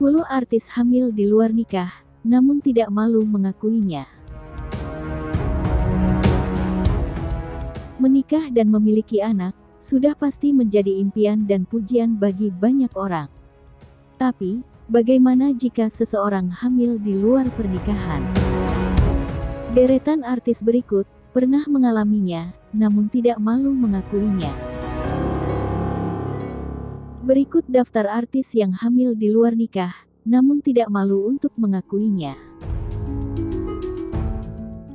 10 artis hamil di luar nikah, namun tidak malu mengakuinya. Menikah dan memiliki anak, sudah pasti menjadi impian dan pujian bagi banyak orang. Tapi, bagaimana jika seseorang hamil di luar pernikahan? Deretan artis berikut pernah mengalaminya, namun tidak malu mengakuinya. Berikut daftar artis yang hamil di luar nikah, namun tidak malu untuk mengakuinya.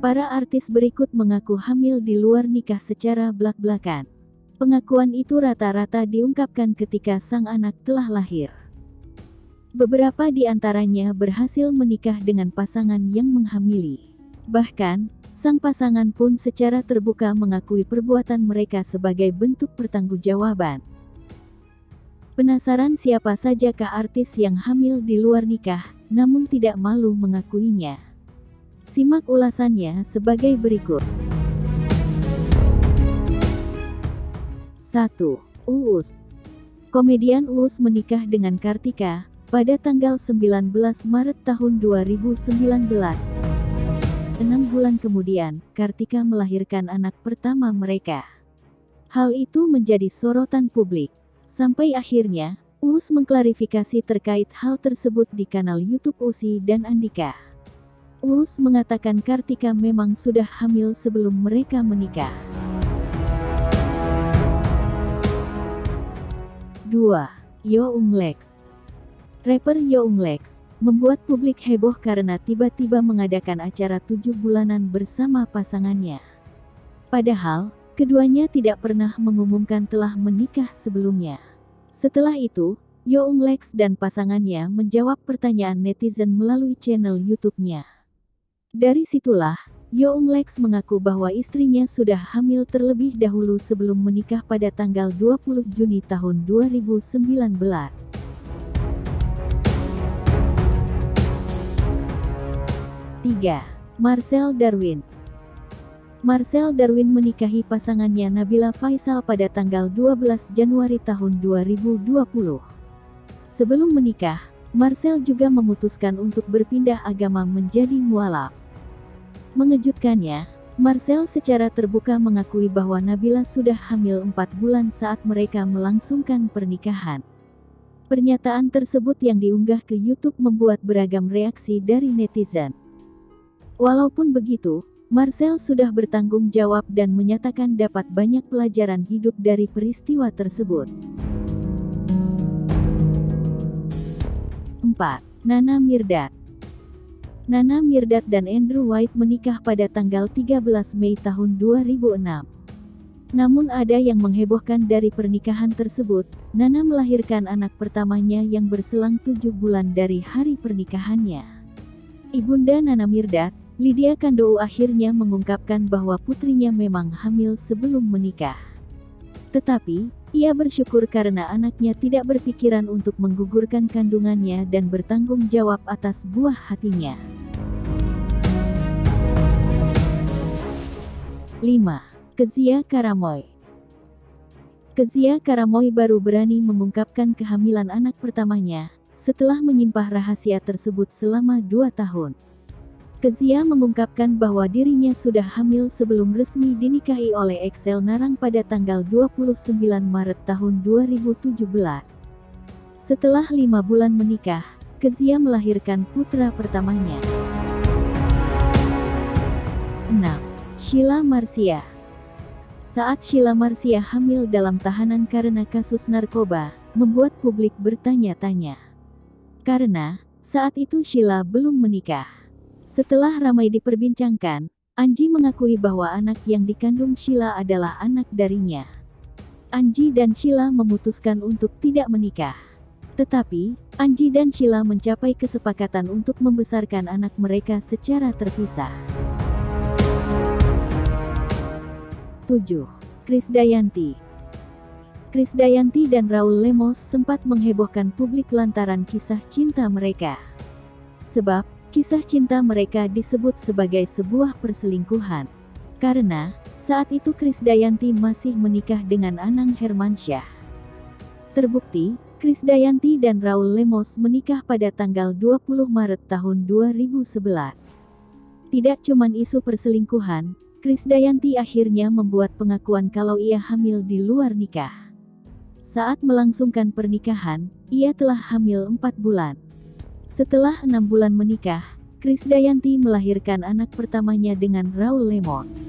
Para artis berikut mengaku hamil di luar nikah secara blak-blakan. Pengakuan itu rata-rata diungkapkan ketika sang anak telah lahir. Beberapa di antaranya berhasil menikah dengan pasangan yang menghamili. Bahkan, sang pasangan pun secara terbuka mengakui perbuatan mereka sebagai bentuk pertanggungjawaban. Penasaran siapa sajakah artis yang hamil di luar nikah, namun tidak malu mengakuinya? Simak ulasannya sebagai berikut. 1. Uus. Komedian Uus menikah dengan Kartika pada tanggal 19 Maret tahun 2019. 6 bulan kemudian, Kartika melahirkan anak pertama mereka. Hal itu menjadi sorotan publik. Sampai akhirnya, Uus mengklarifikasi terkait hal tersebut di kanal YouTube Usi dan Andika. Uus mengatakan Kartika memang sudah hamil sebelum mereka menikah. 2. Young Lex. Rapper Young Lex membuat publik heboh karena tiba-tiba mengadakan acara 7 bulanan bersama pasangannya. Padahal, keduanya tidak pernah mengumumkan telah menikah sebelumnya. Setelah itu, Young Lex dan pasangannya menjawab pertanyaan netizen melalui channel YouTube-nya. Dari situlah, Young Lex mengaku bahwa istrinya sudah hamil terlebih dahulu sebelum menikah pada tanggal 20 Juni tahun 2019. 3. Marcel Darwin. Marcel Darwin menikahi pasangannya Nabila Faisal pada tanggal 12 Januari tahun 2020. Sebelum menikah, Marcel juga memutuskan untuk berpindah agama menjadi mualaf. Mengejutkannya, Marcel secara terbuka mengakui bahwa Nabila sudah hamil 4 bulan saat mereka melangsungkan pernikahan. Pernyataan tersebut yang diunggah ke YouTube membuat beragam reaksi dari netizen. Walaupun begitu, Marcel sudah bertanggung jawab dan menyatakan dapat banyak pelajaran hidup dari peristiwa tersebut. 4. Nana Mirdad. Nana Mirdad dan Andrew White menikah pada tanggal 13 Mei tahun 2006. Namun ada yang menghebohkan dari pernikahan tersebut. Nana melahirkan anak pertamanya yang berselang 7 bulan dari hari pernikahannya. Ibunda Nana Mirdad, Lydia Kandou, akhirnya mengungkapkan bahwa putrinya memang hamil sebelum menikah. Tetapi, ia bersyukur karena anaknya tidak berpikiran untuk menggugurkan kandungannya dan bertanggung jawab atas buah hatinya. 5. Kezia Karamoy. Kezia Karamoy baru berani mengungkapkan kehamilan anak pertamanya, setelah menyimpan rahasia tersebut selama 2 tahun. Kezia mengungkapkan bahwa dirinya sudah hamil sebelum resmi dinikahi oleh Excel Narang pada tanggal 29 Maret tahun 2017. Setelah 5 bulan menikah, Kezia melahirkan putra pertamanya. 6. Sheila Marcia. Saat Sheila Marcia hamil dalam tahanan karena kasus narkoba, membuat publik bertanya-tanya. Karena, saat itu Sheila belum menikah. Setelah ramai diperbincangkan, Anji mengakui bahwa anak yang dikandung Sheila adalah anak darinya. Anji dan Sheila memutuskan untuk tidak menikah. Tetapi, Anji dan Sheila mencapai kesepakatan untuk membesarkan anak mereka secara terpisah. 7. Krisdayanti. Krisdayanti dan Raul Lemos sempat menghebohkan publik lantaran kisah cinta mereka. Sebab, kisah cinta mereka disebut sebagai sebuah perselingkuhan. Karena, saat itu Krisdayanti masih menikah dengan Anang Hermansyah. Terbukti, Krisdayanti dan Raul Lemos menikah pada tanggal 20 Maret tahun 2011. Tidak cuman isu perselingkuhan, Krisdayanti akhirnya membuat pengakuan kalau ia hamil di luar nikah. Saat melangsungkan pernikahan, ia telah hamil 4 bulan. Setelah 6 bulan menikah, Krisdayanti melahirkan anak pertamanya dengan Raul Lemos.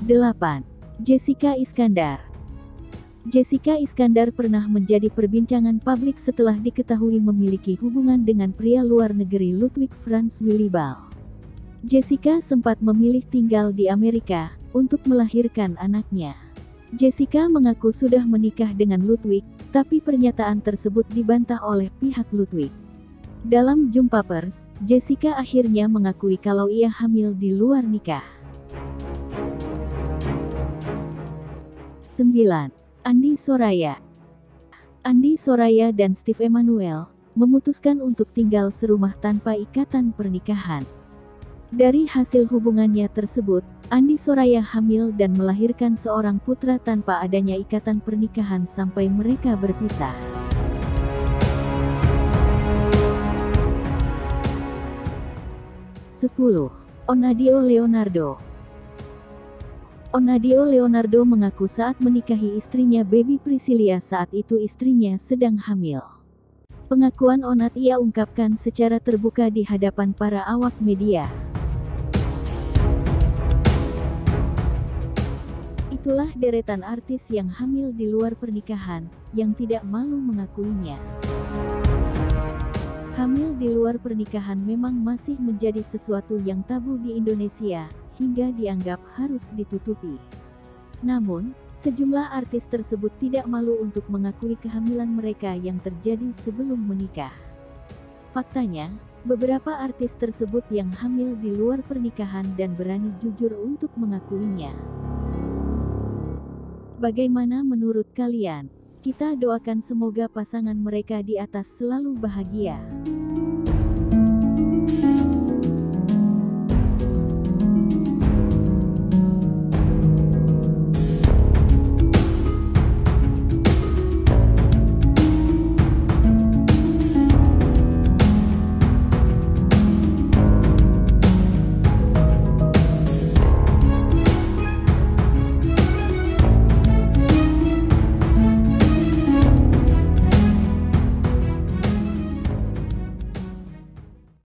8. Jessica Iskandar. Jessica Iskandar pernah menjadi perbincangan publik setelah diketahui memiliki hubungan dengan pria luar negeri Ludwig Franz Willibald. Jessica sempat memilih tinggal di Amerika untuk melahirkan anaknya. Jessica mengaku sudah menikah dengan Ludwig, tapi pernyataan tersebut dibantah oleh pihak Ludwig. Dalam jumpa pers, Jessica akhirnya mengakui kalau ia hamil di luar nikah. 9. Andi Soraya. Andi Soraya dan Steve Emmanuel memutuskan untuk tinggal serumah tanpa ikatan pernikahan. Dari hasil hubungannya tersebut, Andi Soraya hamil dan melahirkan seorang putra tanpa adanya ikatan pernikahan sampai mereka berpisah. Sepuluh. Onadio Leonardo. Onadio Leonardo mengaku saat menikahi istrinya Baby Priscilia saat itu istrinya sedang hamil. Pengakuan Onat ia ungkapkan secara terbuka di hadapan para awak media. Itulah deretan artis yang hamil di luar pernikahan, yang tidak malu mengakuinya. Hamil di luar pernikahan memang masih menjadi sesuatu yang tabu di Indonesia, hingga dianggap harus ditutupi. Namun, sejumlah artis tersebut tidak malu untuk mengakui kehamilan mereka yang terjadi sebelum menikah. Faktanya, beberapa artis tersebut yang hamil di luar pernikahan dan berani jujur untuk mengakuinya. Bagaimana menurut kalian? Kita doakan semoga pasangan mereka di atas selalu bahagia.